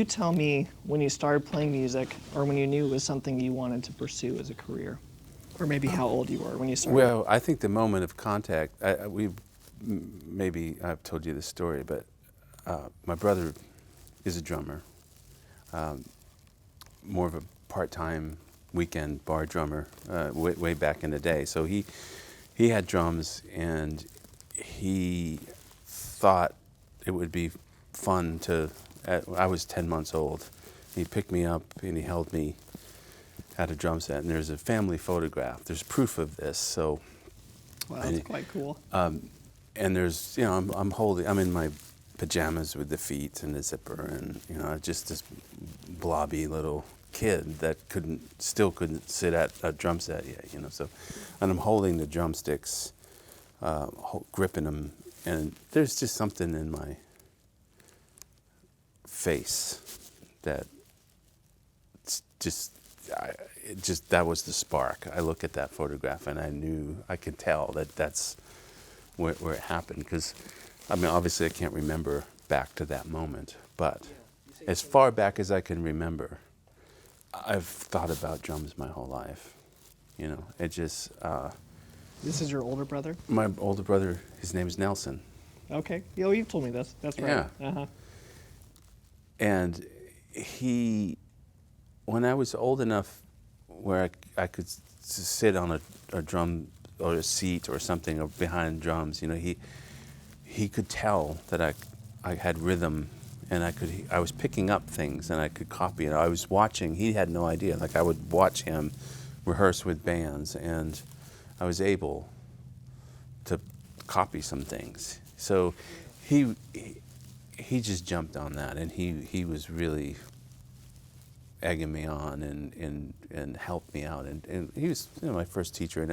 you tell me when you started playing music or when you knew it was something you wanted to pursue as a career? Or maybe how old you were when you started? Well, I think the moment of contact, maybe I've told you this story, but my brother is a drummer, more of a part-time weekend bar drummer way back in the day. So he had drums, and he thought it would be fun to, I was 10 months old. He picked me up and he held me at a drum set, and there's a family photograph. There's proof of this, so. Wow, that's quite cool. And there's, you know, I'm in my pajamas with the feet and the zipper, and, you know, just this blobby little kid that still couldn't sit at a drum set yet, you know, so, and I'm holding the drumsticks, gripping them, and there's just something in my face that that was the spark. I look at that photograph and I could tell that that's where it happened, because, I mean, obviously I can't remember back to that moment, but as far back as I can remember, I've thought about drums my whole life. You know, it just... This is your older brother? My older brother, his name is Nelson. Okay. Oh, you've told me this. That's right. Yeah. Uh-huh. And when I was old enough where I could sit on a drum or a seat or something or behind drums, you know, he could tell that I had rhythm, and I was picking up things and I could copy it. I was watching, he had no idea. Like, I would watch him rehearse with bands, and I was able to copy some things. So he just jumped on that, and he was really egging me on and helped me out, and he was, you know, my first teacher, and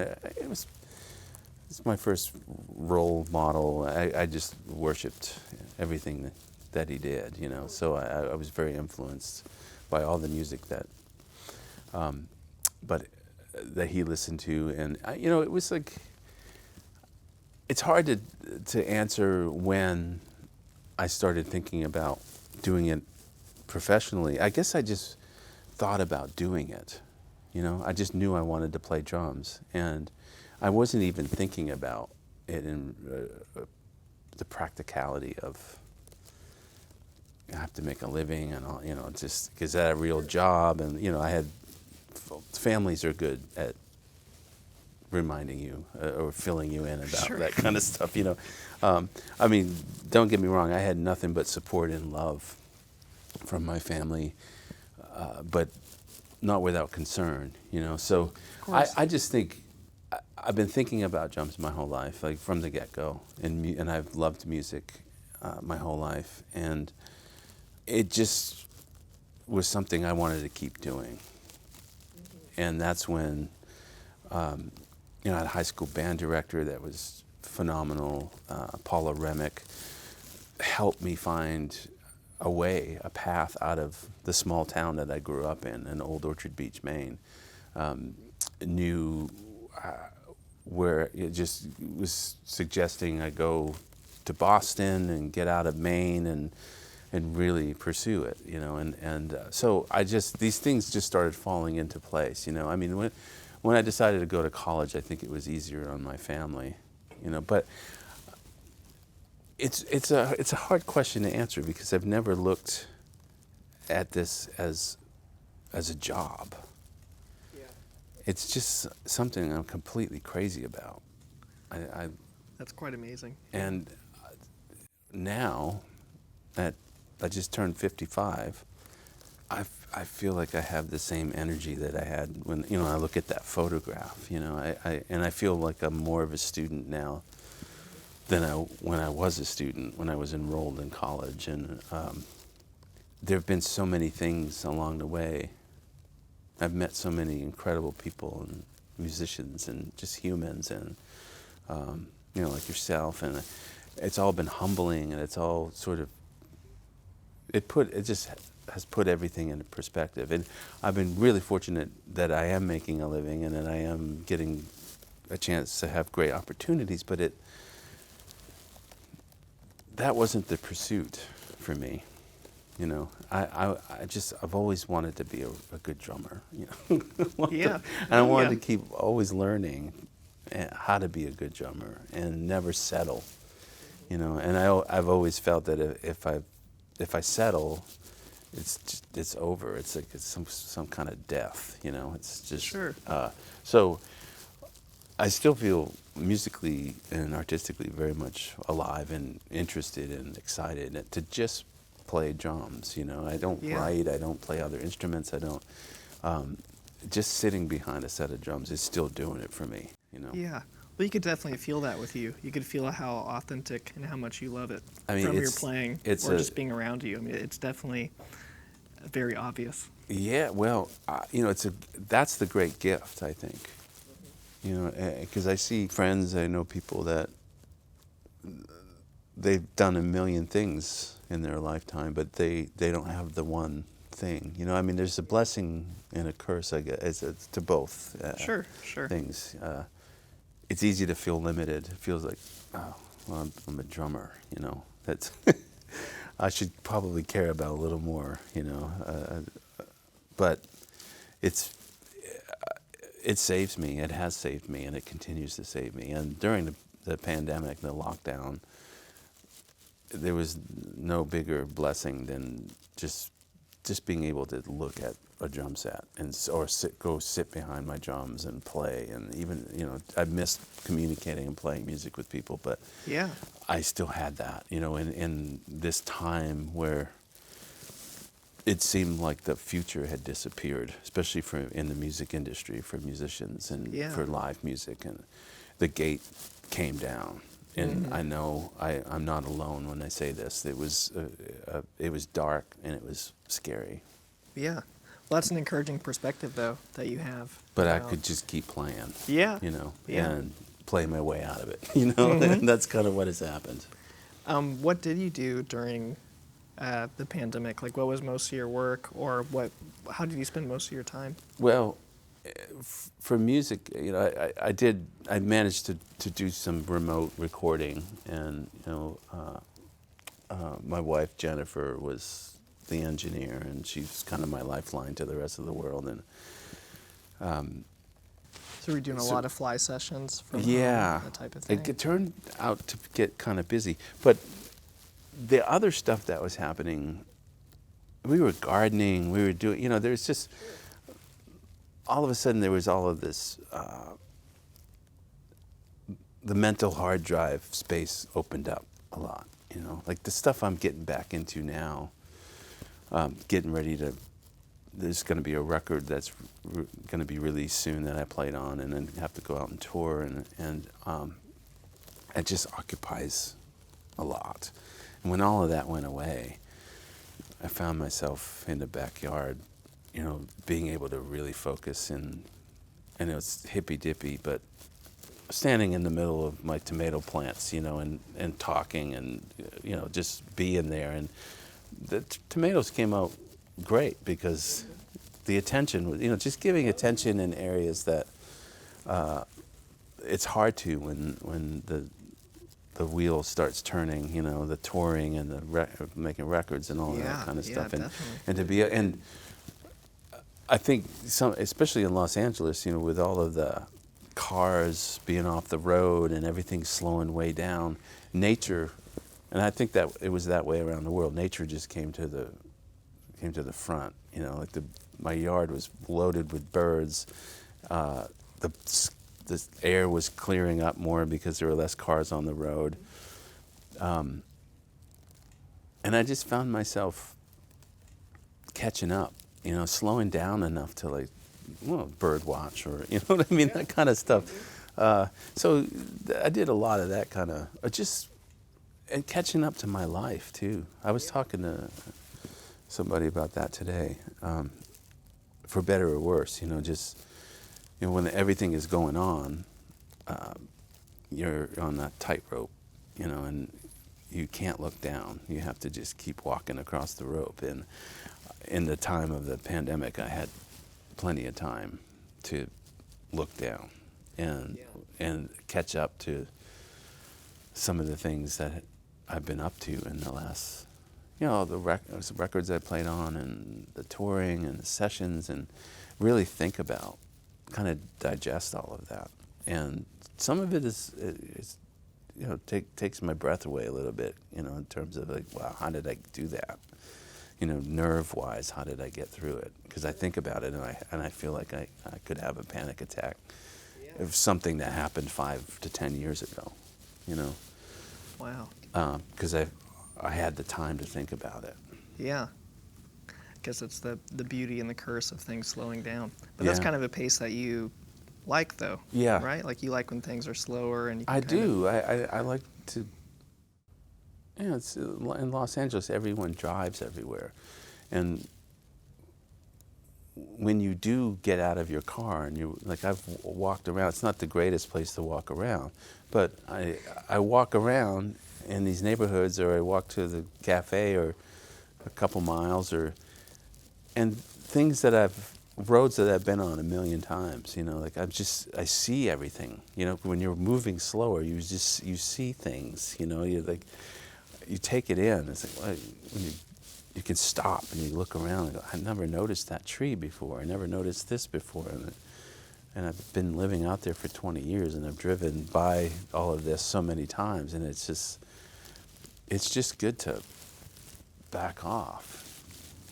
it's my first role model. I just worshipped everything that he did, you know. So I was very influenced by all the music that he listened to, and you know, it was like, it's hard to answer when I started thinking about doing it professionally. I guess I just thought about doing it, you know. I just knew I wanted to play drums, and I wasn't even thinking about it in the practicality of, I have to make a living and all, you know, just, is that a real job? And, you know, families are good at reminding you or filling you in about that kind of stuff, you know. I mean, don't get me wrong, I had nothing but support and love from my family, but not without concern, you know. So I just think, I've been thinking about drums my whole life, like from the get-go, and I've loved music my whole life, and it just was something I wanted to keep doing. And that's when, you know, I had a high school band director that was phenomenal. Paula helped me find a path out of the small town that I grew up in Old Orchard Beach, Maine. Knew where it just was suggesting I go to Boston and get out of Maine and really pursue it, you know. And so these things just started falling into place, you know. I mean, when I decided to go to college, I think it was easier on my family, you know. But it's a hard question to answer, because I've never looked at this as a job. Yeah. It's just something I'm completely crazy about. That's quite amazing. And now that I just turned 55, I feel like I have the same energy that I had when, you know, I look at that photograph, you know. And I feel like I'm more of a student now than when I was a student, when I was enrolled in college. And there have been so many things along the way. I've met so many incredible people and musicians and just humans, and you know, like yourself, and it's all been humbling, and it's all sort of, it just has put everything into perspective. And I've been really fortunate that I am making a living and that I am getting a chance to have great opportunities, but that wasn't the pursuit for me. You know, I've always wanted to be a good drummer. You know, Yeah. and I wanted Yeah. to keep always learning how to be a good drummer and never settle. You know, and I've always felt that if I settle, it's over. It's like it's some kind of death. You know, it's just Sure. So I still feel musically and artistically very much alive and interested and excited to just play drums. You know, I don't Yeah. write, I don't play other instruments, I don't. Just sitting behind a set of drums is still doing it for me. You know. Yeah. Well, you could definitely feel that with you. You could feel how authentic and how much you love it I mean, from your it's- playing it's or a- just being around you. I mean, it's definitely very obvious. Yeah, well, you know, that's the great gift, I think. You know, because I see friends, I know people that they've done a million things in their lifetime, but they don't have the one thing. You know, I mean, there's a blessing and a curse, I guess, it's to both Sure. things. It's easy to feel limited. It feels like, oh, well, I'm a drummer, you know. That's I should probably care about a little more, you know. But it saves me. It has saved me, and it continues to save me. And during the pandemic, the lockdown, there was no bigger blessing than just being able to look at a drum set or go sit behind my drums and play. And even, you know, I missed communicating and playing music with people, but Yeah. I still had that, you know, in this time where it seemed like the future had disappeared, especially in the music industry for musicians and Yeah. for live music, and the gate came down. And I know I'm not alone when I say this. It was dark and it was scary, Yeah. Well, that's an encouraging perspective, though, that you have. but I about- could just keep playing. Yeah. You know, Yeah. and play my way out of it. You know, and that's kind of what has happened. What did you do during the pandemic? Like, what was most of your work, or how did you spend most of your time? Well, for music, you know, I managed to do some remote recording, and you know, my wife Jennifer was the engineer, and she's kind of my lifeline to the rest of the world. And So we're doing a lot of fly sessions from yeah, home, that type of thing. it turned out to get kind of busy, but the other stuff that was happening, we were gardening, we were doing, you know, there's just all of a sudden there was all of this, the mental hard drive space opened up a lot, you know, like the stuff I'm getting back into now, getting ready to, there's going to be a record that's going to be released soon that I played on, and then have to go out and tour, and it just occupies a lot. And when all of that went away, I found myself in the backyard, you know, being able to really focus, and it's hippy-dippy, but standing in the middle of my tomato plants, you know, and talking, and, you know, just being there. And the tomatoes came out great because the attention was, you know, just giving attention in areas that it's hard to when the wheel starts turning, you know, the touring and the making records and all of that kind of stuff. Definitely. And to be, and I think especially in Los Angeles, you know, with all of the cars being off the road and everything slowing way down, nature, and I think that it was that way around the world. Nature just came to the front, you know, like my yard was loaded with birds. The air was clearing up more because there were less cars on the road. And I just found myself catching up, you know, slowing down enough to, like, well, bird watch, or, you know what I mean, that kind of stuff. So I did a lot of that kind of, and catching up to my life too. I was talking to somebody about that today, for better or worse, you know, just, you know, when everything is going on, you're on that tightrope, you know, and you can't look down. You have to just keep walking across the rope. And in the time of the pandemic, I had plenty of time to look down and catch up to some of the things that I've been up to in the last you know, the records I played on and the touring and the sessions, and really think about, kind of digest all of that. And some of it is you know, takes my breath away a little bit, you know, in terms of like, wow, how did I do that? You know, nerve-wise, how did I get through it? Because I think about it and I feel like I could have a panic attack of something that happened 5 to 10 years ago, you know. Wow. Because I had the time to think about it. Yeah. I guess it's the beauty and the curse of things slowing down. But that's kind of a pace that you like, though. Yeah. Right? Like you like when things are slower and you can I do. I like to. You know, it's in Los Angeles. Everyone drives everywhere, and when you do get out of your car and you, like, I've walked around. It's not the greatest place to walk around, but I walk around in these neighborhoods, or I walk to the cafe, or a couple miles, and things that roads that I've been on a million times, you know, like I see everything, you know. When you're moving slower, you see things, you know, you take it in. It's like, well, when you can stop and you look around and go, I never noticed that tree before. I never noticed this before. And I've been living out there for 20 years, and I've driven by all of this so many times, and it's just good to back off.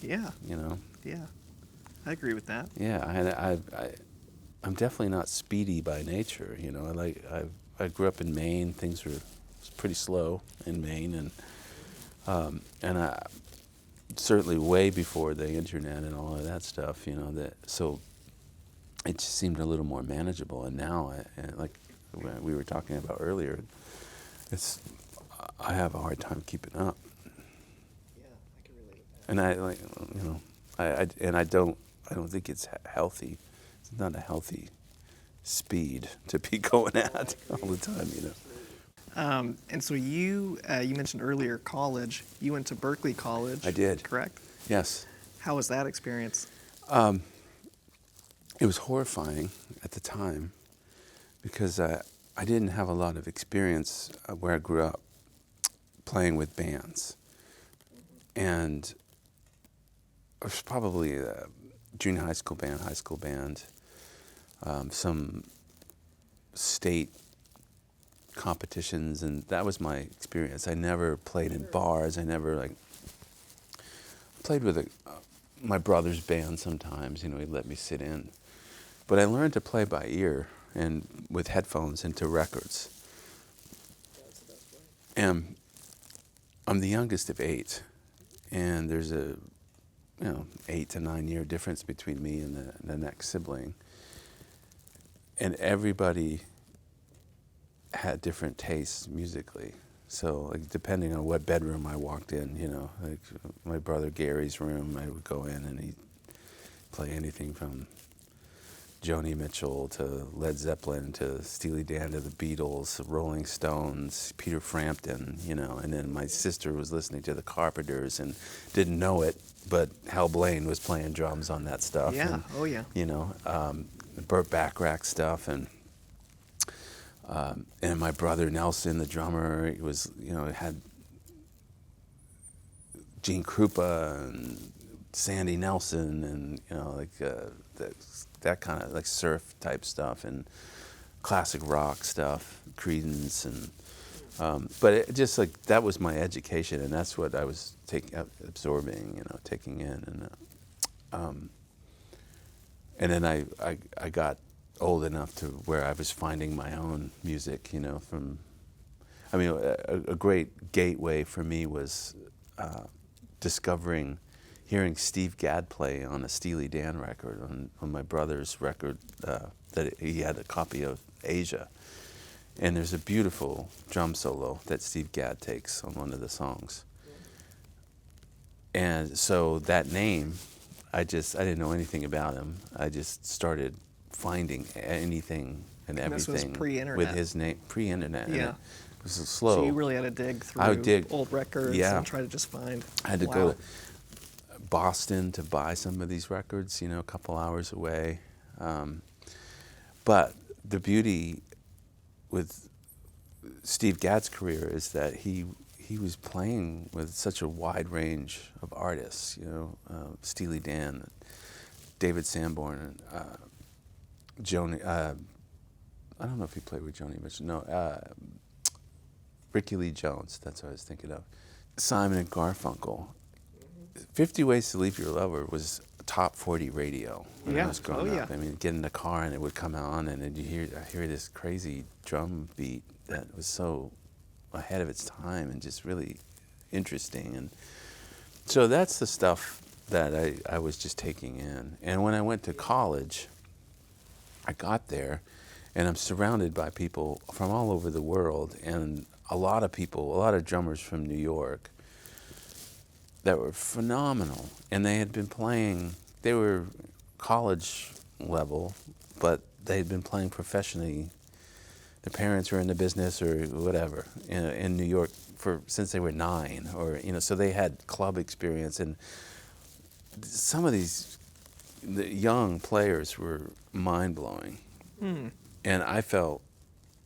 Yeah. You know? Yeah. I agree with that. Yeah, and I'm definitely not speedy by nature, you know. I grew up in Maine. Things were pretty slow in Maine, and I certainly way before the internet and all of that stuff, you know. So it just seemed a little more manageable. And now, like we were talking about earlier, I have a hard time keeping up. Yeah, I can relate to that. And I don't think it's healthy. It's not a healthy speed to be going at all the time, you know. And so you mentioned earlier college. You went to Berklee College. I did. Correct? Yes. How was that experience? It was horrifying at the time because I didn't have a lot of experience where I grew up playing with bands. And it was probably a junior high school band, some state competitions, and that was my experience. I never played in bars. I never played with my brother's band sometimes. You know, he'd let me sit in, but I learned to play by ear and with headphones into records. And I'm the youngest of 8, and there's a 8 to 9 year difference between me and the next sibling, and everybody had different tastes musically. So, like, depending on what bedroom I walked in, you know, like my brother Gary's room, I would go in and he'd play anything from Joni Mitchell to Led Zeppelin to Steely Dan to the Beatles, Rolling Stones, Peter Frampton, you know. And then my sister was listening to the Carpenters and didn't know it, but Hal Blaine was playing drums on that stuff. Yeah, and, oh yeah. You know, Burt Bacharach stuff, and my brother Nelson, the drummer, he was, you know, had Gene Krupa and Sandy Nelson, and, you know, like that kind of like surf type stuff and classic rock stuff, Creedence, and but it just like that was my education, and that's what I was absorbing, you know, taking in, and then I got old enough to where I was finding my own music, you know, a great gateway for me was hearing Steve Gadd play on a Steely Dan record, on my brother's record, that he had a copy of Asia. And there's a beautiful drum solo that Steve Gadd takes on one of the songs. And so that name, I didn't know anything about him. I just started finding anything and everything this was pre-internet. with his name, pre-internet. Yeah. And it was slow. So you really had to dig through old records and try to just find. I had to go to Boston to buy some of these records, you know, a couple hours away. But the beauty with Steve Gadd's career is that he he was playing with such a wide range of artists, you know, Steely Dan, David Sanborn, and Joni. I don't know if he played with Joni Mitchell. No, Ricky Lee Jones. That's what I was thinking of. Simon and Garfunkel. 50 Ways to Leave Your Lover was top 40 radio when I was growing up. I mean, get in the car and it would come on, and then I hear this crazy drum beat that was so ahead of its time and just really interesting. And so that's the stuff that I was just taking in. And when I went to college, I got there, and I'm surrounded by people from all over the world, and a lot of drummers from New York that were phenomenal. And they had been playing, they were college level, but they had been playing professionally. Their parents were in the business or whatever in New York since they were 9, or so they had club experience. And some of the young players were mind-blowing. And I felt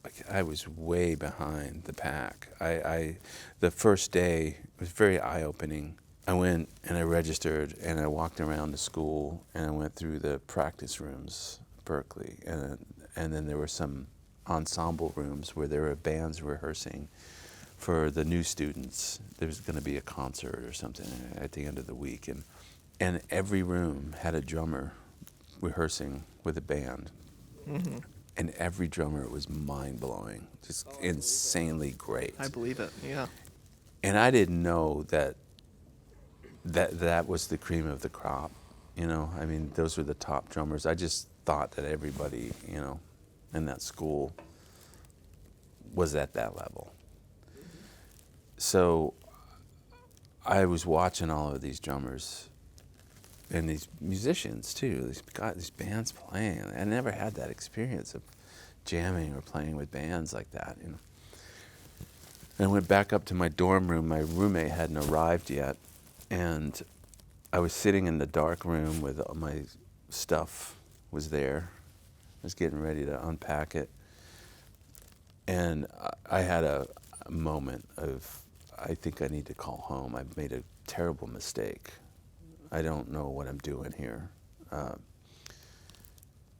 like I was way behind the pack. The first day was very eye-opening. I went and I registered, and I walked around the school, and I went through the practice rooms, Berklee, and then there were some ensemble rooms where there were bands rehearsing for the new students. There was going to be a concert or something at the end of the week, and every room had a drummer rehearsing with a band. And every drummer was mind-blowing, just insanely great. I believe it, yeah. And I didn't know that was the cream of the crop, I mean, those were the top drummers. I just thought that everybody, in that school was at that level. So I was watching all of these drummers and these musicians too, these bands playing. I never had that experience of jamming or playing with bands like that, And I went back up to my dorm room. My roommate hadn't arrived yet, and I was sitting in the dark room with all my stuff was there. I was getting ready to unpack it, and I had a moment of, I think I need to call home. I've made a terrible mistake. I don't know what I'm doing here.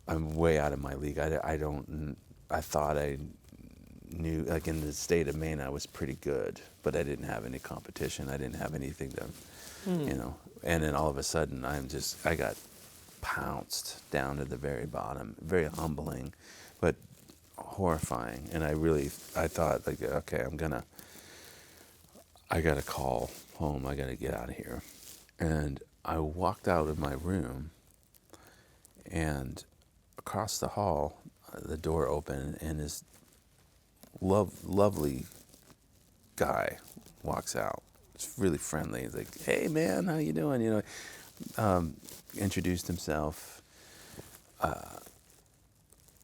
I'm way out of my league. I thought I knew, like in the state of Maine, I was pretty good, but I didn't have any competition. I didn't have anything to, and then all of a sudden I got pounced down to the very bottom. Very humbling, but horrifying. And I thought, like, okay, I gotta call home. I gotta get out of here. And I walked out of my room, and across the hall, the door opened, and this lovely guy walks out. It's really friendly. He's like, "Hey, man, how you doing?" Introduced himself,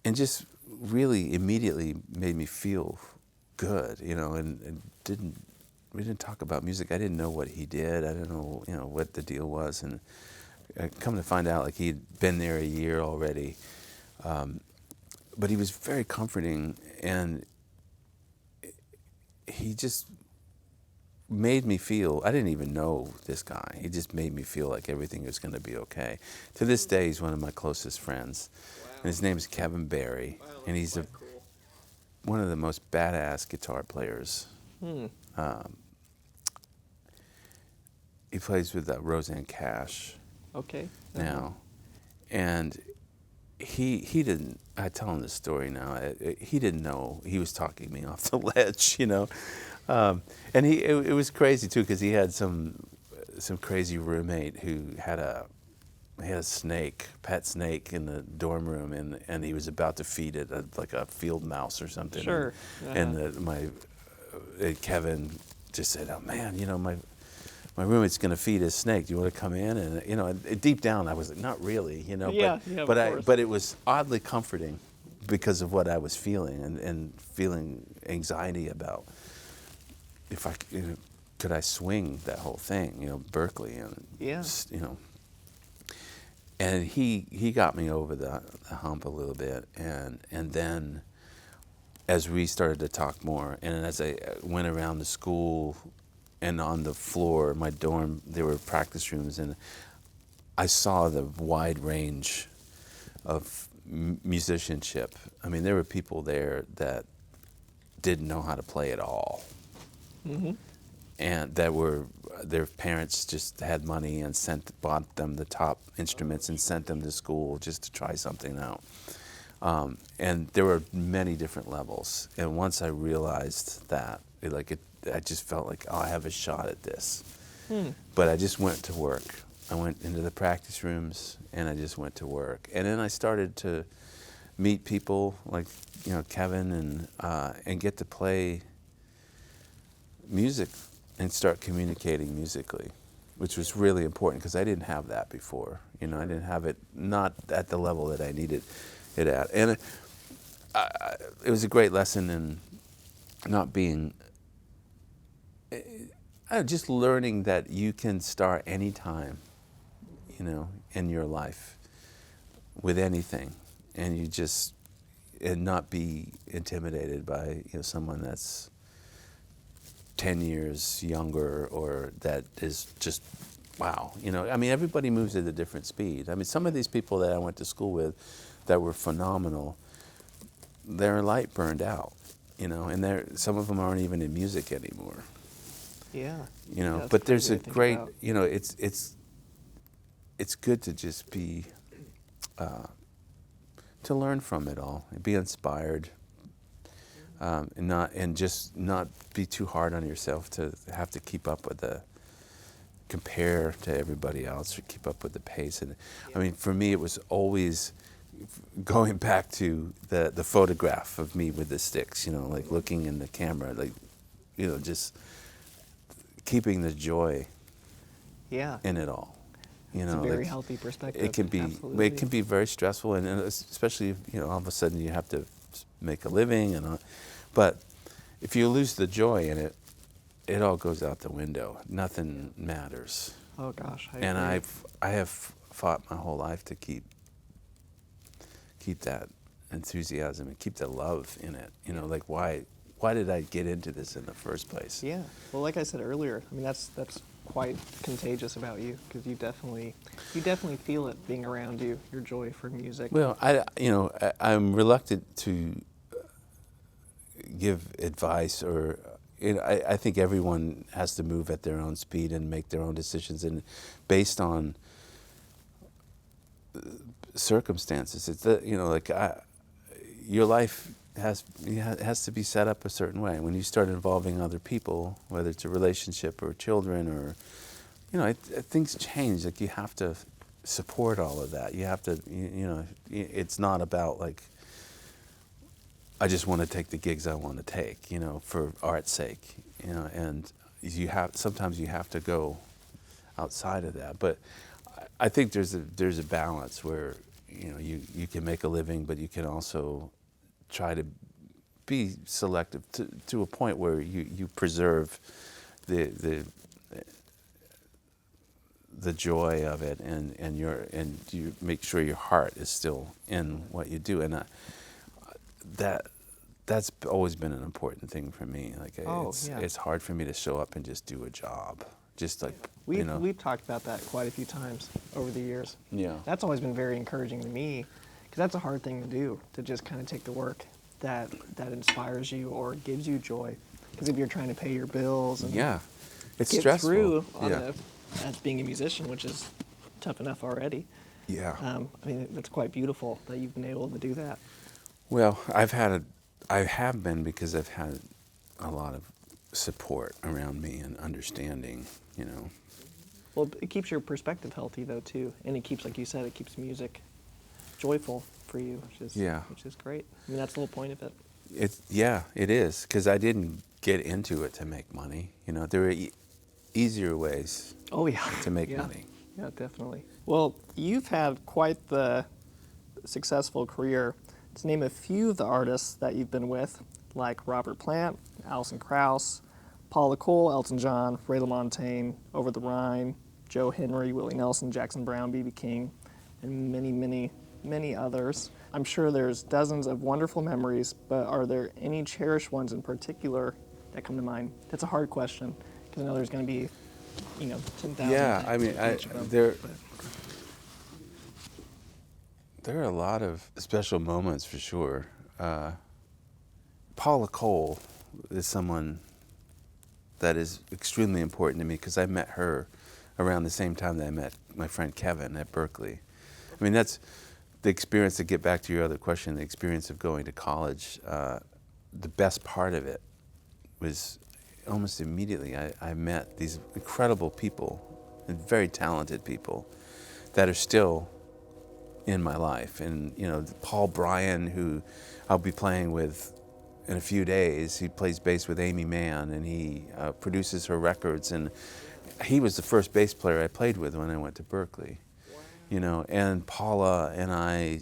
and just really immediately made me feel good, and we didn't talk about music. I didn't know what he did. I didn't know, what the deal was. And come to find out, like, he'd been there a year already. But he was very comforting, and he just made me feel, I didn't even know this guy. He just made me feel like everything was going to be okay. To this day, he's one of my closest friends. Wow. And his name is Kevin Barry. Wow, and he's cool. One of the most badass guitar players. He plays with Roseanne Cash. Okay. Now, and he didn't. I tell him this story now. He didn't know he was talking me off the ledge, and it was crazy too, because he had some crazy roommate who had a pet snake in the dorm room, and he was about to feed it like a field mouse or something. Sure. And Kevin just said, "Oh man, my roommate's going to feed his snake. Do you want to come in?" And deep down I was like, not really, Yeah, but it was oddly comforting because of what I was feeling and feeling anxiety about if could I swing that whole thing, Berklee, and and he got me over the hump a little bit, and then as we started to talk more, and as I went around the school and on the floor, my dorm, there were practice rooms, and I saw the wide range of musicianship. I mean, there were people there that didn't know how to play at all. Mm-hmm. And that were, their parents just had money and bought them the top instruments and sent them to school just to try something out. And there were many different levels. And once I realized that, I just felt like, oh, I have a shot at this. But I just went to work. I went into the practice rooms and I just went to work. And then I started to meet people like, Kevin and get to play music and start communicating musically, which was really important because I didn't have that before. I didn't have it, not at the level that I needed it at. And it was a great lesson in not being, just learning that you can start anytime, in your life with anything, and not be intimidated by someone that's 10 years younger or that is just, wow. Everybody moves at a different speed. Some of these people that I went to school with that were phenomenal, their light burned out, and some of them aren't even in music anymore. Yeah. But there's a great, about. It's good to just be, to learn from it all and be inspired. And just not be too hard on yourself to have to keep up with compare to everybody else or keep up with the pace. And for me, it was always going back to the photograph of me with the sticks, looking in the camera, just keeping the joy in it all. It's a very healthy perspective. It can be, Absolutely. it can be very stressful, and especially if, all of a sudden you have to make a living, but if you lose the joy in it, it all goes out the window. Nothing matters. Oh gosh. I And agree. I have fought my whole life to keep that enthusiasm and keep the love in it. Why did I get into this in the first place? Yeah. Well, like I said earlier, that's quite contagious about you because you definitely feel it being around you. Your joy for music. Well, I'm reluctant to give advice, or I think everyone has to move at their own speed and make their own decisions, and based on circumstances. It's your life has to be set up a certain way. When you start involving other people, whether it's a relationship or children, or things change. You have to support all of that. You have to, it's not about I just want to take the gigs I want to take, for art's sake, and sometimes you have to go outside of that. But I think there's a balance where, you can make a living, but you can also try to be selective to a point where you preserve the joy of it, and you make sure your heart is still in what you do, and that's always been an important thing for me. It's hard for me to show up and just do a job, We've talked about that quite a few times over the years. Yeah. That's always been very encouraging to me because that's a hard thing to do, to just kind of take the work that inspires you or gives you joy. Because if you're trying to pay your bills and it's get stressful. through as being a musician, which is tough enough already. Yeah. It's quite beautiful that you've been able to do that. Well, I have been, because I've had a lot of support around me and understanding, Well, it keeps your perspective healthy though too, and it keeps, like you said, it keeps music joyful for you, which is great. That's the whole point of it. It is, because I didn't get into it to make money. There are easier ways to make money. Yeah, definitely. Well, you've had quite the successful career. To name a few of the artists that you've been with, like Robert Plant, Alison Krauss, Paula Cole, Elton John, Ray LaMontagne, Over the Rhine, Joe Henry, Willie Nelson, Jackson Brown, B.B. King, and many, many many others. I'm sure there's dozens of wonderful memories, but are there any cherished ones in particular that come to mind? That's a hard question, because I know there's going to be, 10,000. Yeah, I mean, each of them, there but- there are a lot of special moments for sure. Paula Cole is someone that is extremely important to me because I met her around the same time that I met my friend Kevin at Berklee. I mean, that's the experience, to get back to your other question, the experience of going to college. The best part of it was almost immediately I met these incredible people and very talented people that are still in my life. And, Paul Bryan, who I'll be playing with in a few days, he plays bass with Amy Mann, and he produces her records. And he was the first bass player I played with when I went to Berklee. And Paula and I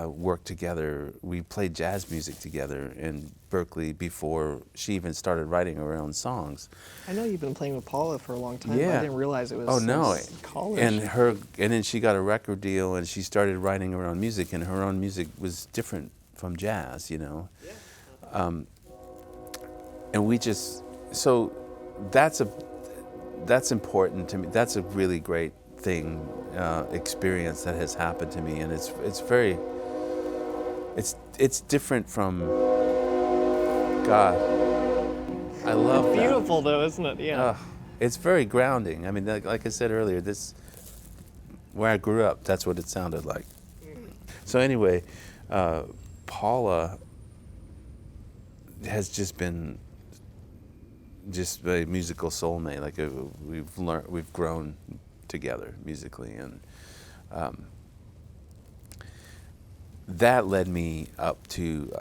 worked together. We played jazz music together in Berklee before she even started writing her own songs. I know you've been playing with Paula for a long time, but Yeah. I didn't realize it was Oh no! since college. And then she got a record deal, and she started writing her own music, and her own music was different from jazz, and we just, so that's important to me. That's a really great thing, experience that has happened to me, and it's different from God. I love that. Beautiful though, isn't it? Yeah. It's very grounding. I mean, like I said earlier, where I grew up, that's what it sounded like. So anyway, Paula has just been a musical soulmate. Like we've grown together musically, and that led me up to.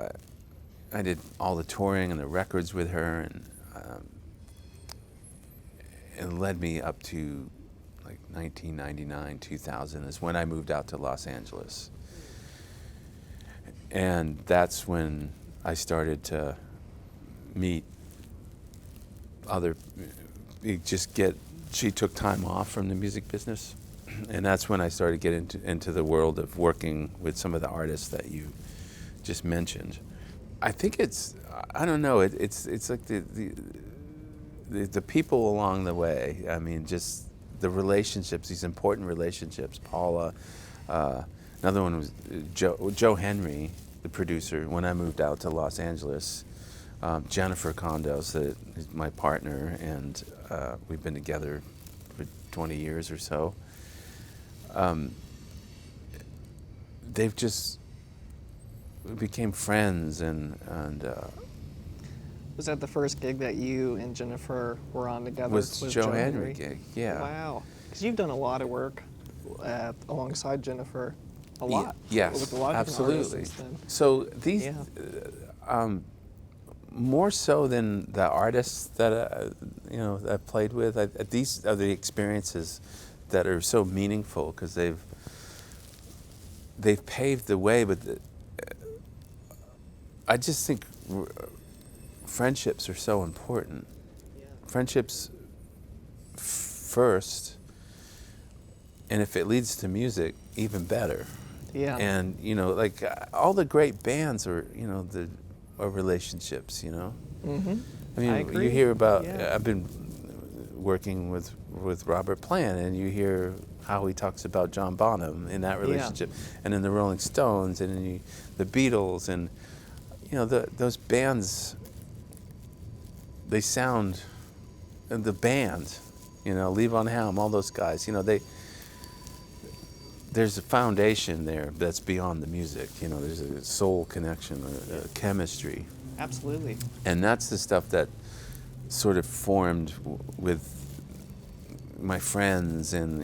I did all the touring and the records with her, and it led me up to like 1999, 2000 is when I moved out to Los Angeles. And that's when I started to meet she took time off from the music business. And that's when I started getting into the world of working with some of the artists that you just mentioned. I think I don't know, it's like the people along the way. I mean, just the relationships, these important relationships. Paula, another one was Joe Henry, the producer, when I moved out to Los Angeles. Jennifer Condos, that is my partner, and we've been together for 20 years or so. We became friends, and Was that the first gig that you and Jennifer were on together? was Joe Henry gig, yeah. Wow. Because you've done a lot of work alongside Jennifer. A lot. Yes, with a lot of different artists absolutely. since then. So these, Yeah. more so than the artists that I've played with, these are the experiences that are so meaningful because they've paved the way. But I just think friendships are so important. Yeah. Friendships first, and if it leads to music, even better. Yeah. And like all the great bands are relationships. Mm-hmm. I mean, I agree. you hear about. Yeah. I've been working with Robert Plant, and you hear how he talks about John Bonham in that relationship, and then the Rolling Stones, and then the Beatles, and those bands. They sound, and the band, Levon Helm, all those guys. There's a foundation there that's beyond the music. There's a soul connection, a chemistry. Absolutely. And that's the stuff that sort of formed with my friends, and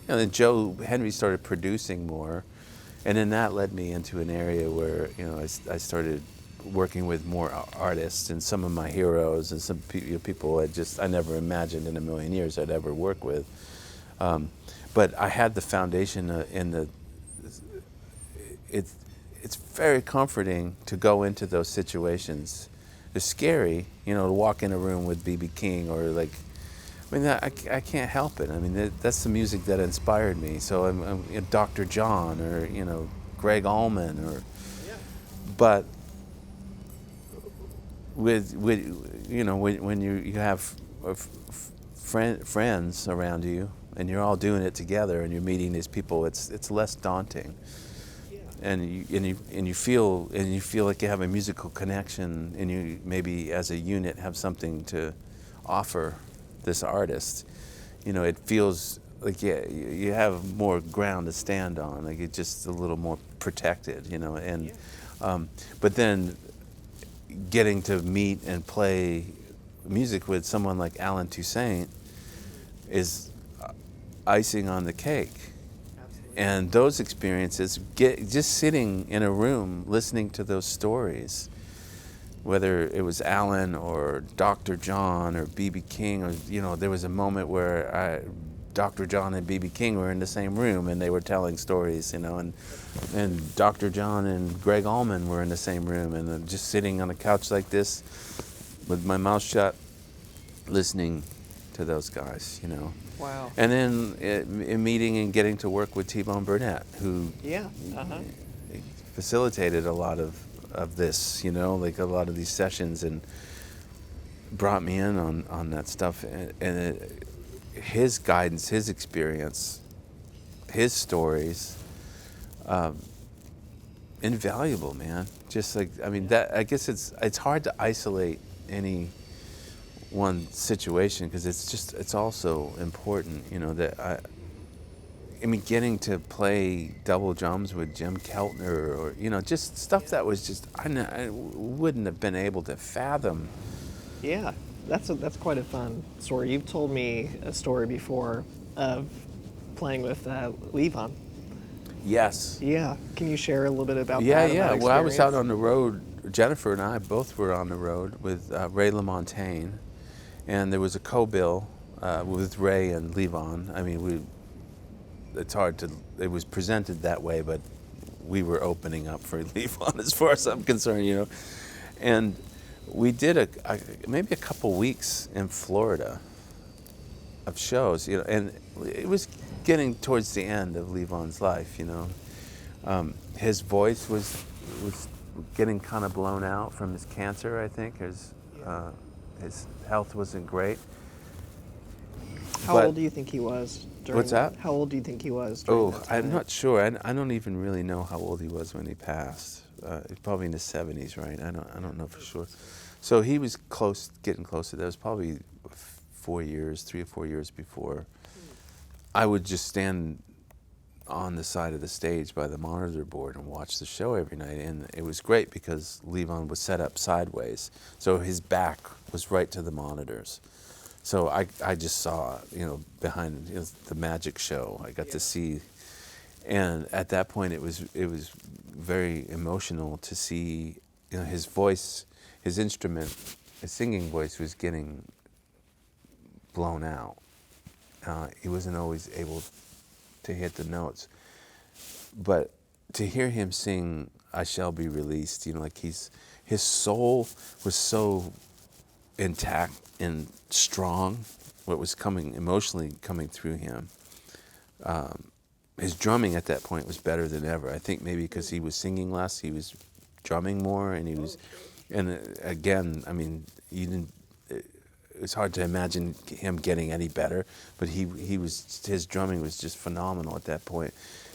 then Joe Henry started producing more, and then that led me into an area where I started working with more artists, and some of my heroes, and some people I never imagined in a million years I'd ever work with. But I had the foundation it's very comforting to go into those situations. It's scary, to walk in a room with B.B. King or like I mean, I can't help it. I mean, that's the music that inspired me. So I'm Dr. John or, Gregg Allman or, but when you have friends around you and you're all doing it together and you're meeting these people, it's less daunting. And you feel like you have a musical connection, and you maybe as a unit have something to offer this artist. It feels like you have more ground to stand on, like it's just a little more protected, and but then getting to meet and play music with someone like Alan Toussaint is icing on the cake. And those experiences, just sitting in a room listening to those stories, whether it was Alan or Dr. John or B.B. King, or there was a moment where Dr. John and B.B. King were in the same room and they were telling stories, and Dr. John and Gregg Allman were in the same room, and just sitting on a couch like this with my mouth shut, listening to those guys, Wow. And then in meeting and getting to work with T-Bone Burnett, who facilitated a lot of this, like a lot of these sessions, and brought me in on that stuff. And his guidance, his experience, his stories, invaluable, man. Just like, that, I guess it's hard to isolate any one situation, because it's also important, that getting to play double drums with Jim Keltner, or just stuff that was just I wouldn't have been able to fathom. Yeah, that's quite a fun story. You've told me a story before of playing with Levon. Yes. Yeah, can you share a little bit about that? Yeah. About Well, I was out on the road. Jennifer and I both were on the road with Ray LaMontagne. And there was a co-bill with Ray and Levon. It's hard to, it was presented that way, but we were opening up for Levon as far as I'm concerned, And we did maybe a couple weeks in Florida of shows, and it was getting towards the end of Levon's life, His voice was getting kind of blown out from his cancer, I think. His health wasn't great. How old do you think he was during? What's that? How old do you think he was during that time? I'm not sure. I don't even really know how old he was when he passed. Probably in his 70s, right? I don't know for sure. So he was getting close to that. It was probably 3 or 4 years before. I would just stand on the side of the stage by the monitor board and watch the show every night, and it was great because Levon was set up sideways, so his back was right to the monitors. So I just saw, behind the magic show, I got to see, and at that point it was very emotional to see, his voice, his instrument, his singing voice was getting blown out. He wasn't always able to hit the notes, but to hear him sing "I Shall Be Released," like his soul was so intact and strong, what was emotionally coming through him. His drumming at that point was better than ever. I think maybe because he was singing less, he was drumming more, and again, it's hard to imagine him getting any better, but his drumming was just phenomenal at that point.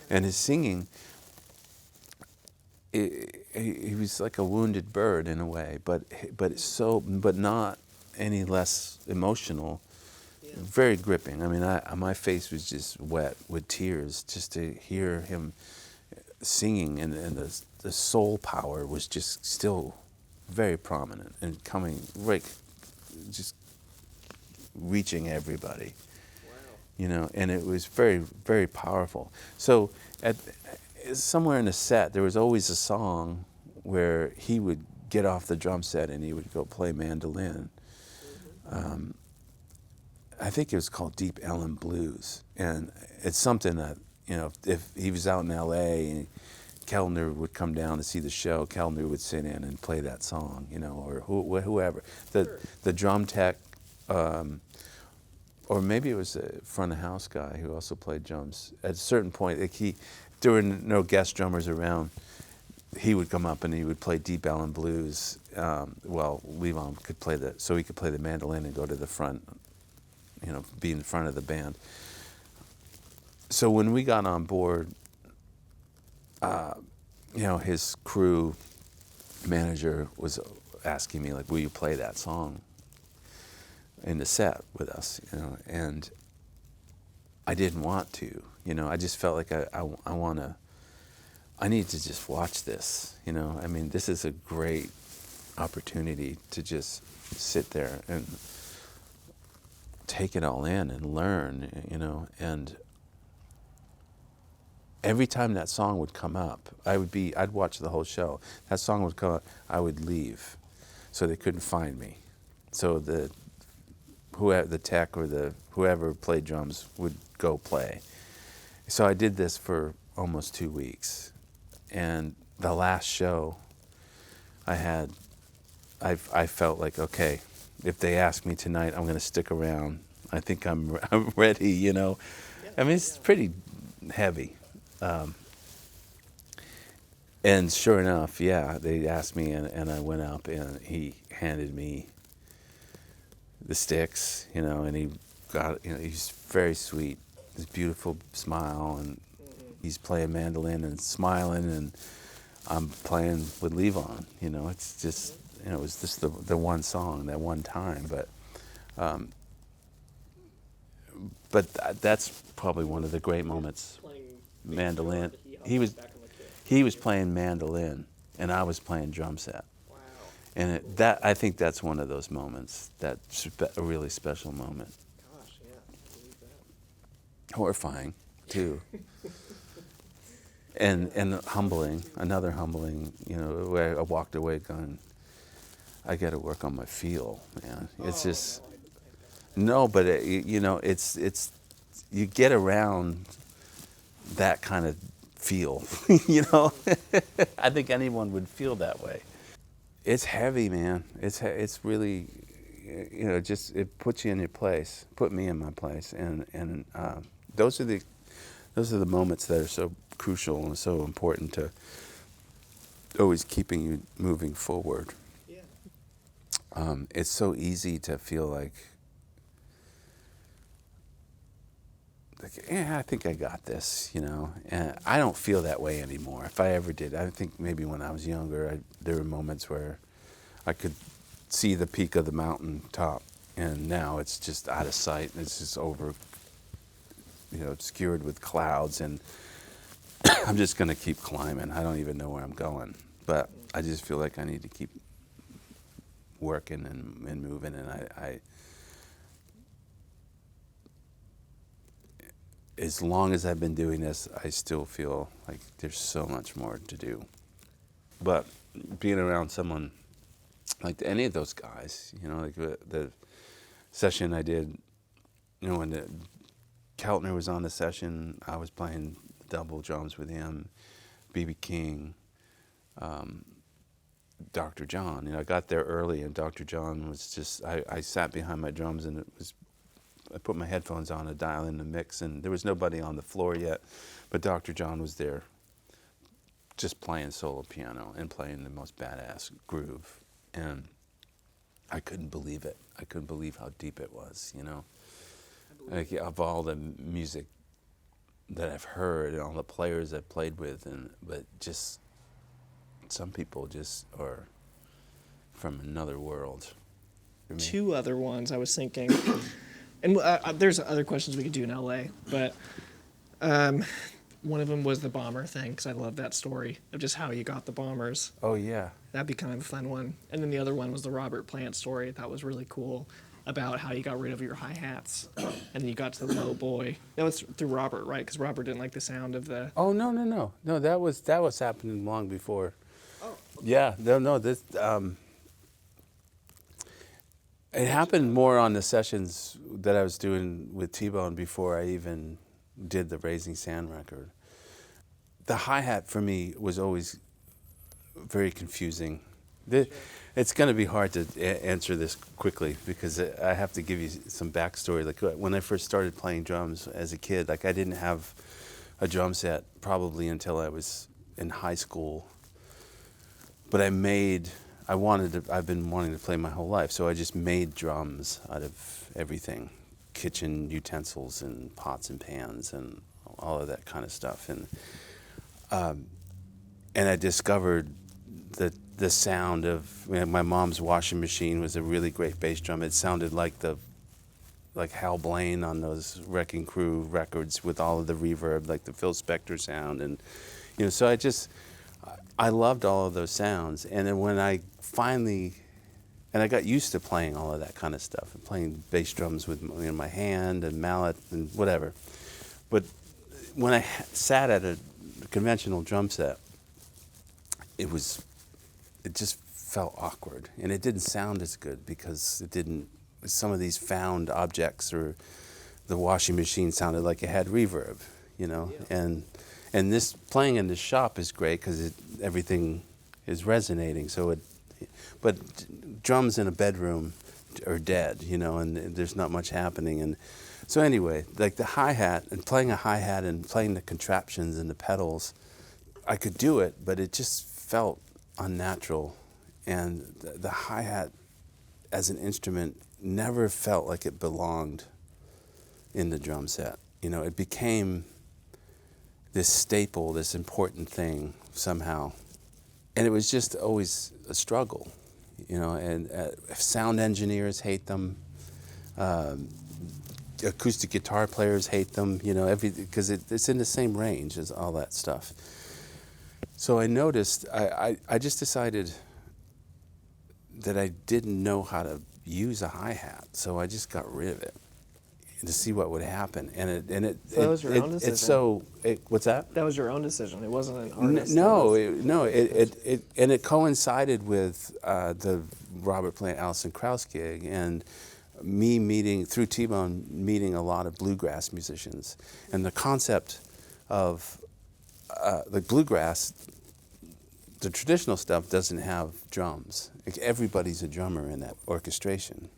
And his singing, he was like a wounded bird in a way, but not any less emotional. Very gripping. My face was just wet with tears just to hear him singing, and the soul power was just still very prominent and coming right, just reaching everybody. Wow. And it was very, very powerful. So somewhere in the set, there was always a song where he would get off the drum set and he would go play mandolin. I think it was called Deep Ellum Blues, and it's something that, if he was out in L.A. and Kellner would come down to see the show, Kellner would sit in and play that song, or whoever. The drum tech, or maybe it was a front of house guy who also played drums. At a certain point, like there were no guest drummers around. He would come up and he would play Deep Ellum blues. Well, Levon could play so he could play the mandolin and go to the front, be in front of the band. So when we got on board, his crew manager was asking me, like, will you play that song in the set with us, and I didn't want to, I just felt like I need to just watch this, I mean, this is a great opportunity to just sit there and take it all in and learn, and every time that song would come up, I'd watch the whole show. That song would come up, I would leave, so they couldn't find me. So the tech or whoever played drums would go play. So I did this for almost 2 weeks, and the last show I felt like, okay, if they ask me tonight, I'm going to stick around. I think I'm ready. I mean, it's pretty heavy. And sure enough, yeah, they asked me, and I went up, and he handed me the sticks, and he got, he's very sweet, his beautiful smile, and he's playing mandolin and smiling, and I'm playing with Levon. It's just, it was just the one song, that one time, but that's probably one of the great moments. Mandolin. He was playing mandolin, and I was playing drum set. Wow. And I think that's one of those moments, that's a really special moment. Gosh, yeah, I believe that. Horrifying, too. and humbling, another humbling, where I walked away going, I got to work on my feel, man. It's just, no, but it's you get around that kind of feel, I think anyone would feel that way. It's heavy, man. It's really, just, it puts you in your place, put me in my place, and those are the moments that are so crucial and so important to always keeping you moving forward. Yeah. It's so easy to feel like, yeah, I think I got this, and I don't feel that way anymore. If I ever did, I think maybe when I was younger, there were moments where I could see the peak of the mountain top, and now it's just out of sight. It's just over, obscured with clouds, and I'm just going to keep climbing. I don't even know where I'm going, but I just feel like I need to keep working and moving, and I as long as I've been doing this, I still feel like there's so much more to do. But being around someone like any of those guys, like the session I did, when Keltner was on the session, I was playing double drums with him, B.B. King, Dr. John. I got there early, and Dr. John was just, I sat behind my drums, and I put my headphones on to dial in the mix, and there was nobody on the floor yet, but Dr. John was there just playing solo piano and playing the most badass groove, and I couldn't believe it. I couldn't believe how deep it was, Like, of all the music that I've heard and all the players I've played with, but just some people just are from another world. Two other ones I was thinking. And there's other questions we could do in LA, but one of them was the bomber thing, because I love that story of just how you got the bombers. Oh, yeah. That'd be kind of a fun one. And then the other one was the Robert Plant story. That was really cool, about how you got rid of your hi-hats, and then you got to the low boy. That was through Robert, right? Because Robert didn't like the sound of the... Oh, no. No, that was happening long before. Oh. Okay. Yeah, no, this... It happened more on the sessions that I was doing with T-Bone before I even did the Raising Sand record. The hi-hat for me was always very confusing It's going to be hard to answer this quickly because I have to give you some backstory. Like when I first started playing drums as a kid, like I didn't have a drum set probably until I was in high school. But I've been wanting to play my whole life, so I just made drums out of everything, kitchen utensils and pots and pans and all of that kind of stuff. And I discovered that the sound of my mom's washing machine was a really great bass drum. It sounded like Hal Blaine on those Wrecking Crew records with all of the reverb, like the Phil Spector sound, and so I loved all of those sounds. And then when I finally, and I got used to playing all of that kind of stuff, and playing bass drums with my hand and mallet and whatever. But when I sat at a conventional drum set, it just felt awkward, and it didn't sound as good because some of these found objects, or the washing machine sounded like it had reverb, Yeah. And this playing in the shop is great because everything is resonating. But drums in a bedroom are dead, and there's not much happening. And so anyway, like the hi-hat, and playing a hi-hat and playing the contraptions and the pedals, I could do it, but it just felt unnatural. And the hi-hat as an instrument never felt like it belonged in the drum set. It became this staple, this important thing somehow. And it was just always a struggle, and sound engineers hate them. Acoustic guitar players hate them, because it's in the same range as all that stuff. So I noticed, I just decided that I didn't know how to use a hi-hat, so I just got rid of it to see what would happen. And that was your own decision. What's that? That was your own decision. It wasn't an artist. It coincided with the Robert Plant Alison Krauss gig, and me meeting through T-Bone, meeting a lot of bluegrass musicians, and the concept of the bluegrass. The traditional stuff doesn't have drums. Like everybody's a drummer in that orchestration,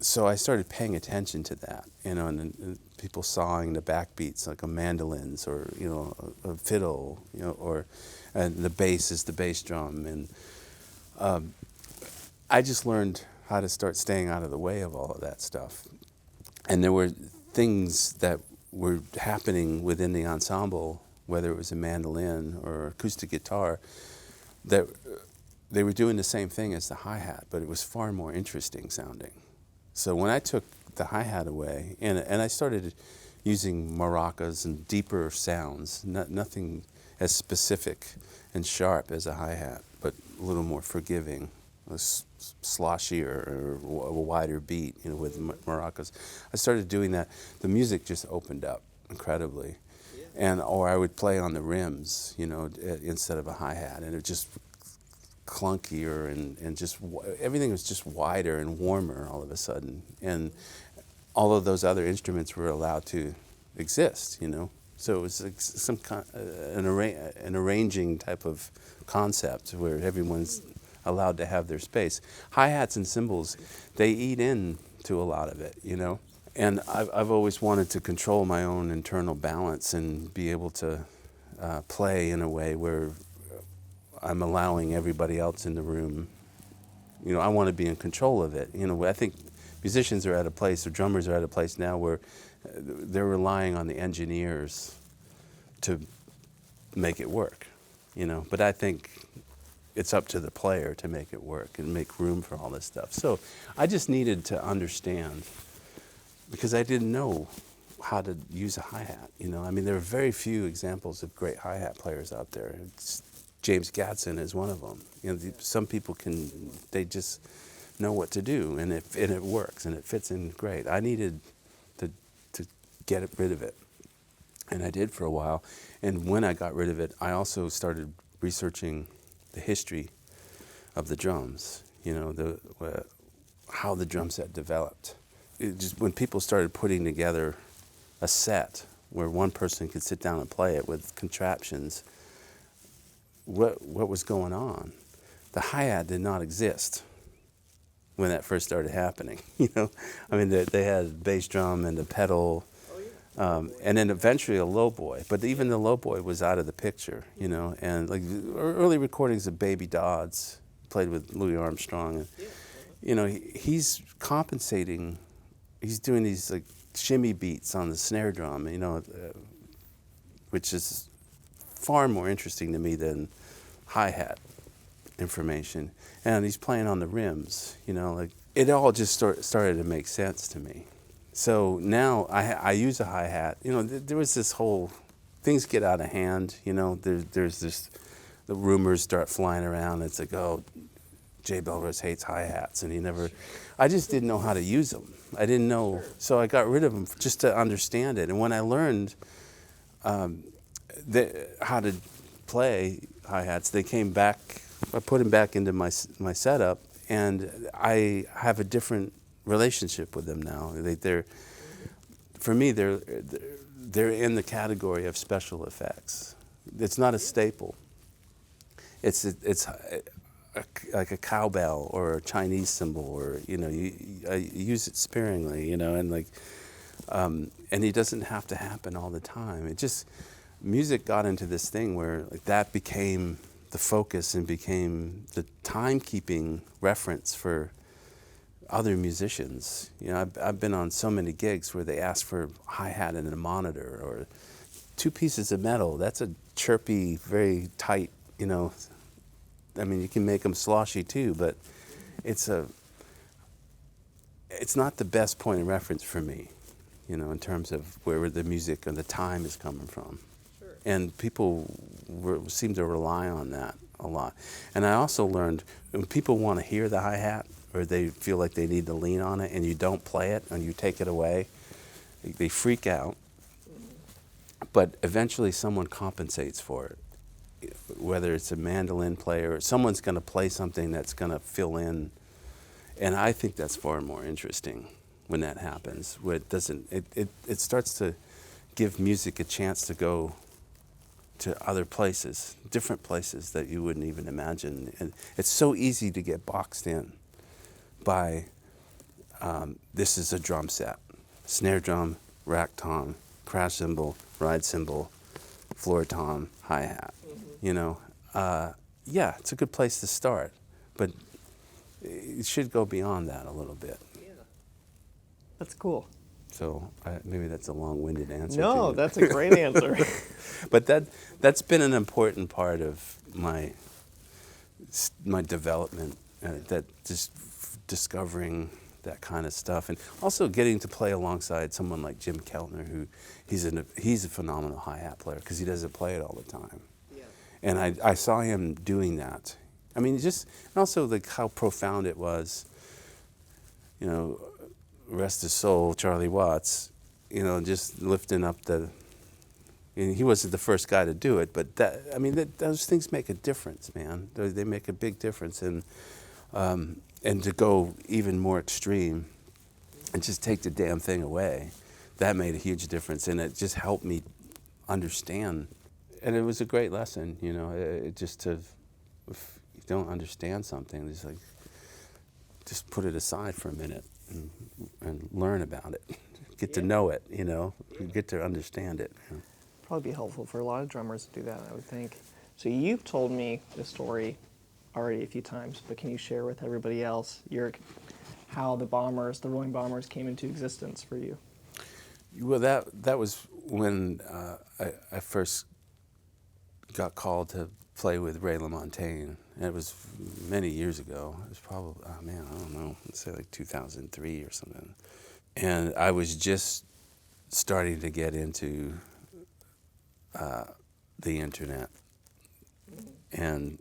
So I started paying attention to that, and people sawing the backbeats like a mandolins, or a fiddle, and the bass is the bass drum, and I just learned how to start staying out of the way of all of that stuff. And there were things that were happening within the ensemble, whether it was a mandolin or acoustic guitar, that they were doing the same thing as the hi-hat, but it was far more interesting sounding. So when I took the hi-hat away, and I started using maracas and deeper sounds, nothing as specific and sharp as a hi-hat, but a little more forgiving, sloshier, or a wider beat, with maracas. I started doing that. The music just opened up incredibly. Or I would play on the rims, instead of a hi-hat, and it just clunkier, and just everything was just wider and warmer all of a sudden. And all of those other instruments were allowed to exist, So it was like some an arranging type of concept where everyone's allowed to have their space. Hi-hats and cymbals, they eat into a lot of it, And I've always wanted to control my own internal balance and be able to play in a way where I'm allowing everybody else in the room. I want to be in control of it. I think musicians are at a place, or drummers are at a place now where they're relying on the engineers to make it work. But I think it's up to the player to make it work and make room for all this stuff. So I just needed to understand, because I didn't know how to use a hi-hat. There are very few examples of great hi-hat players out there. James Gadsden is one of them. Some people they just know what to do, and it works, and it fits in great. I needed to get rid of it, and I did for a while. And when I got rid of it, I also started researching the history of the drums, how the drum set developed. When people started putting together a set where one person could sit down and play it with contraptions, what was going on. The hi-hat did not exist when that first started happening. I mean, they had bass drum and the pedal, and then eventually a low boy. But even the low boy was out of the picture, And like early recordings of Baby Dodds, played with Louis Armstrong, and he's compensating. He's doing these like shimmy beats on the snare drum, which is far more interesting to me than hi-hat information. And he's playing on the rims, like it all just started to make sense to me. So now I use a hi-hat. There was this whole, things get out of hand, there's this, the rumors start flying around. It's like, oh, Jay Bellerose hates hi-hats, and I just didn't know how to use them. I didn't know, so I got rid of them just to understand it. And when I learned how to play hi-hats, they came back. I put them back into my setup, and I have a different relationship with them now. For me, they're in the category of special effects. It's not a staple. It's like a cowbell or a Chinese cymbal, or I use it sparingly, and it doesn't have to happen all the time. It just, music got into this thing where like that became the focus and became the timekeeping reference for other musicians. I've been on so many gigs where they ask for hi-hat and a monitor, or 2 pieces of metal. That's a chirpy, very tight, I mean, you can make them sloshy too, but it's not the best point of reference for me, in terms of where the music and the time is coming from. Sure. And people seem to rely on that a lot. And I also learned when people want to hear the hi-hat, or they feel like they need to lean on it, and you don't play it and you take it away, they freak out. But eventually someone compensates for it. Whether it's a mandolin player, or someone's going to play something that's going to fill in. And I think that's far more interesting when that happens, where it starts to give music a chance to go to other places, different places that you wouldn't even imagine. And it's so easy to get boxed in by, this is a drum set: snare drum, rack tom, crash cymbal, ride cymbal, floor tom, hi-hat. Yeah, it's a good place to start, but it should go beyond that a little bit. Yeah, that's cool. So maybe that's a long-winded answer. No, that's a great answer. But that's been an important part of my development, that just discovering that kind of stuff, and also getting to play alongside someone like Jim Keltner, who he's a phenomenal hi-hat player because he doesn't play it all the time. Yeah. And I saw him doing that. I mean, and also like how profound it was. Rest his soul, Charlie Watts. Just lifting up and he wasn't the first guy to do it, but those things make a difference, man. They make a big difference, and to go even more extreme and just take the damn thing away, that made a huge difference, and it just helped me understand. And it was a great lesson, if you don't understand something, just put it aside for a minute and learn about it, get to know it, get to understand it. Probably be helpful for a lot of drummers to do that, I would think. So you've told me the story already a few times, but can you share with everybody else how the Rolling Bombers came into existence for you? Well, that was when I first got called to play with Ray LaMontagne. And it was many years ago. It was probably, I don't know, let's say like 2003 or something. And I was just starting to get into the internet and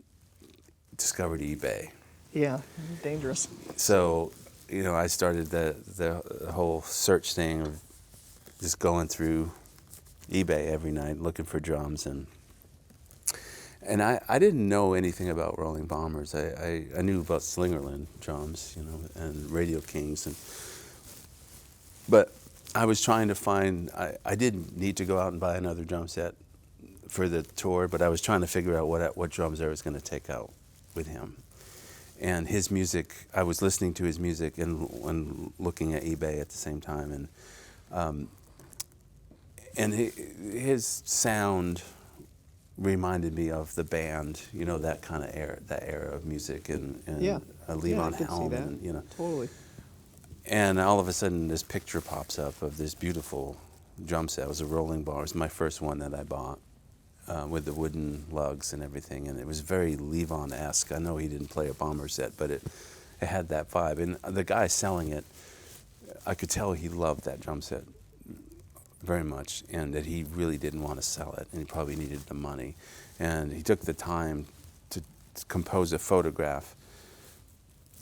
discovered eBay. Yeah, dangerous. So, I started the whole search thing of just going through eBay every night looking for drums, and I didn't know anything about Rolling Bombers. I knew about Slingerland drums, and Radio Kings, but I was trying to find. I didn't need to go out and buy another drum set for the tour, but I was trying to figure out what drums I was going to take out with him. And his music, I was listening to his music and looking at eBay at the same time, and his sound reminded me of the band, you know, that kind of era, that era of music, and Levon Helm, and you know. Totally. And all of a sudden, this picture pops up of this beautiful drum set. It was a rolling bar. It was my first one that I bought, with the wooden lugs and everything, and it was very Levon-esque. I know he didn't play a bomber set, but it had that vibe. And the guy selling it, I could tell he loved that drum set very much, and that he really didn't want to sell it, and he probably needed the money. And he took the time to compose a photograph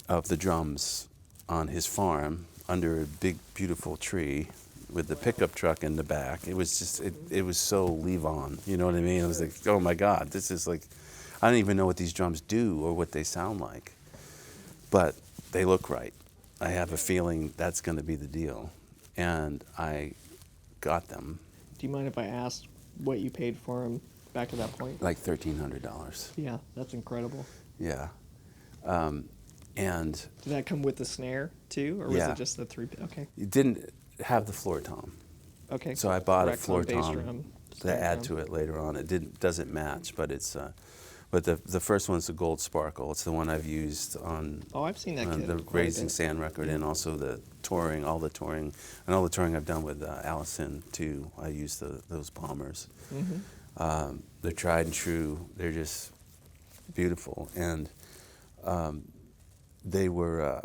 of the drums on his farm under a big, beautiful tree with the pickup truck in the back. It was just, it was so Levon, you know what I mean? I was like, oh my God, this is like, I don't even know what these drums do or what they sound like, but they look right. I have a feeling that's going to be the deal. And I got them. Do you mind if I ask what you paid for them back to that point? Like $1,300. Yeah, that's incredible. Yeah. And did that come with the snare too, or was it just the three? Okay. it didn't have the floor tom. Okay. So I bought a Rex floor on bass tom drum, to snare add drum. to it later on. It doesn't match, but it's but the first one's the Gold Sparkle. It's the one I've used on Oh, I've seen that kit the quite a Raising bit. Sand record, and also the touring, all the touring I've done with Alison too. I use those bombers. Mm-hmm. They're tried and true. They're just beautiful, and they were.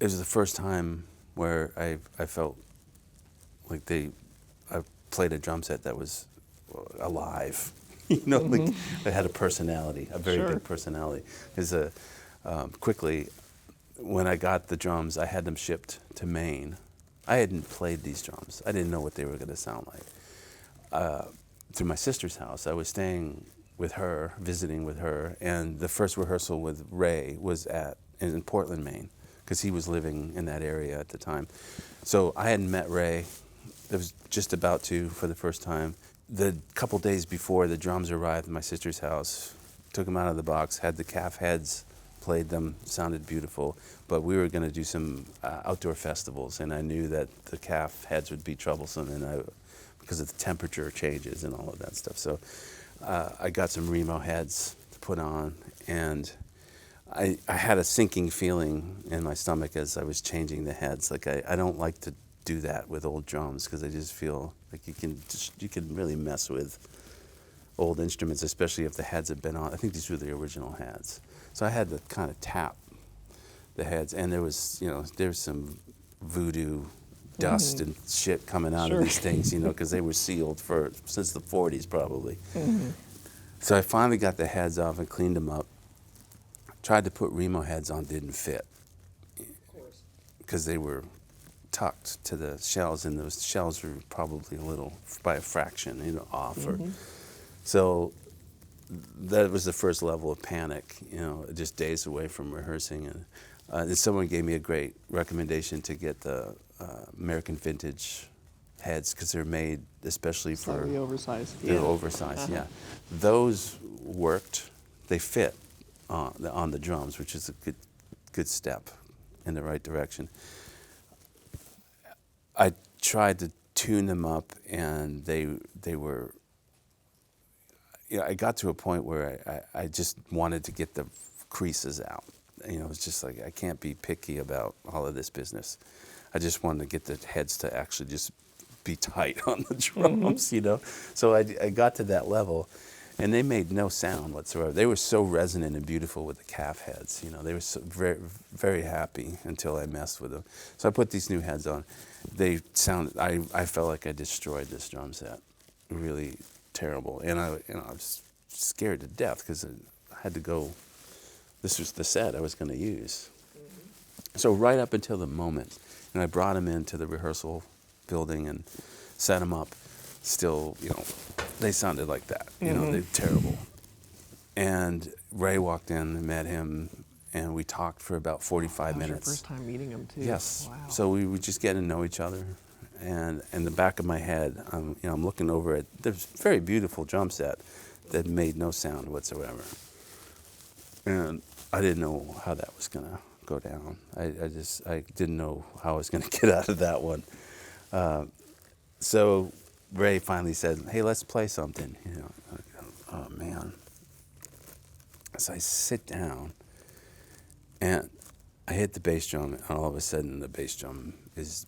It was the first time where I felt like I played a drum set that was alive. You know, like it had a personality, a very big personality. Because quickly, when I got the drums, I had them shipped to Maine. I hadn't played these drums. I didn't know what they were going to sound like. Through my sister's house, I was staying with her, visiting with her, and the first rehearsal with Ray was in Portland, Maine, because he was living in that area at the time. So I hadn't met Ray. I was just about to for the first time. The couple days before the drums arrived at my sister's house, took them out of the box, had the calf heads, played them, sounded beautiful, but we were going to do some outdoor festivals, and I knew that the calf heads would be troublesome, and because of the temperature changes and all of that stuff. So I got some Remo heads to put on, and I had a sinking feeling in my stomach as I was changing the heads. Like I don't like to do that with old drums, because I just feel like you can really mess with old instruments, especially if the heads have been on. I think these were the original heads. So I had to kind of tap the heads, and there was some voodoo dust and shit coming out of these things, because they were sealed since the 40s probably. So I finally got the heads off and cleaned them up. Tried to put Remo heads on, didn't fit, because they were tucked to the shells, and those shells were probably a little, by a fraction, off. So that was the first level of panic, just days away from rehearsing. And someone gave me a great recommendation to get the American vintage heads, because they're made especially for Slightly oversized. They're oversized, yeah. Those worked. They fit on the drums, which is a good step in the right direction. I tried to tune them up, and they were. I got to a point where I just wanted to get the creases out. It's just like, I can't be picky about all of this business. I just wanted to get the heads to actually just be tight on the drums, So I got to that level, and they made no sound whatsoever. They were so resonant and beautiful with the calf heads. They were so very, very happy until I messed with them. So I put these new heads on. They sounded. I felt like I destroyed this drum set, really terrible. And I was scared to death, because I had to go. This was the set I was going to use. So right up until the moment, and I brought them into the rehearsal building and set them up. Still, they sounded like that. They're terrible. And Ray walked in and met him, and we talked for about 45 minutes. That was your first time meeting him too. Yes. Wow. So we were just getting to know each other, and in the back of my head, I'm looking over at this very beautiful drum set that made no sound whatsoever. And I didn't know how that was going to go down. I didn't know how I was going to get out of that one. So Ray finally said, "Hey, let's play something." Oh man. So I sit down and I hit the bass drum, and all of a sudden the bass drum is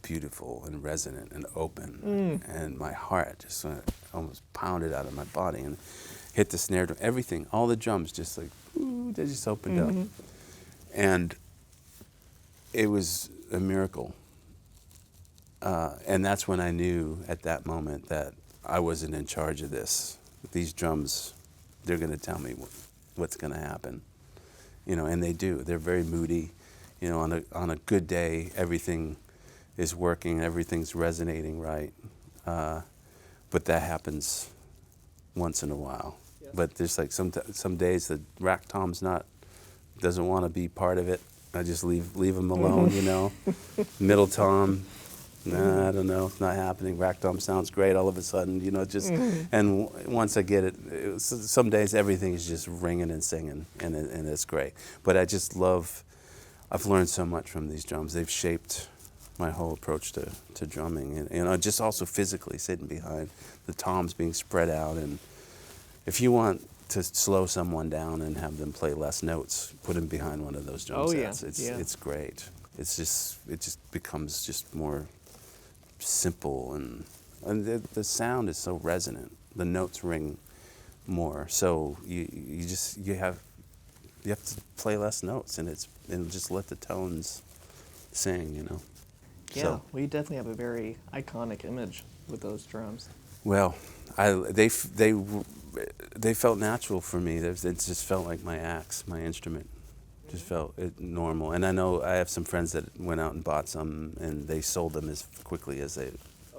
beautiful and resonant and open, and my heart just almost pounded out of my body and hit the snare drum. Everything, all the drums just like, ooh, they just opened up. And it was a miracle. And that's when I knew at that moment that I wasn't in charge of this. These drums, they're going to tell me what's going to happen. And they do. They're very moody. On a good day, everything is working, everything's resonating right. But that happens once in a while. Yeah. But there's like some days the rack tom's doesn't want to be part of it. I just leave him alone, Middle tom, nah, I don't know, it's not happening. Rack tom sounds great all of a sudden, and once I get it, some days everything is just ringing and singing, and it's great. But I've learned so much from these drums. They've shaped my whole approach to drumming, and just also physically sitting behind the toms being spread out. And if you want to slow someone down and have them play less notes, put them behind one of those drum sets. It's great. It just becomes just more simple, and the sound is so resonant. The notes ring more, so you have to play less notes, and just let the tones sing, Yeah, So, we definitely have a very iconic image with those drums. well, they felt natural for me. It just felt like my axe, my instrument. Just felt normal. And I know I have some friends that went out and bought some, and they sold them as quickly as they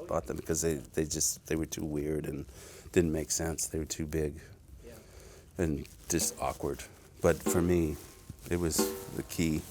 bought them, because they were too weird and didn't make sense. They were too big and just awkward. But for me, it was the key.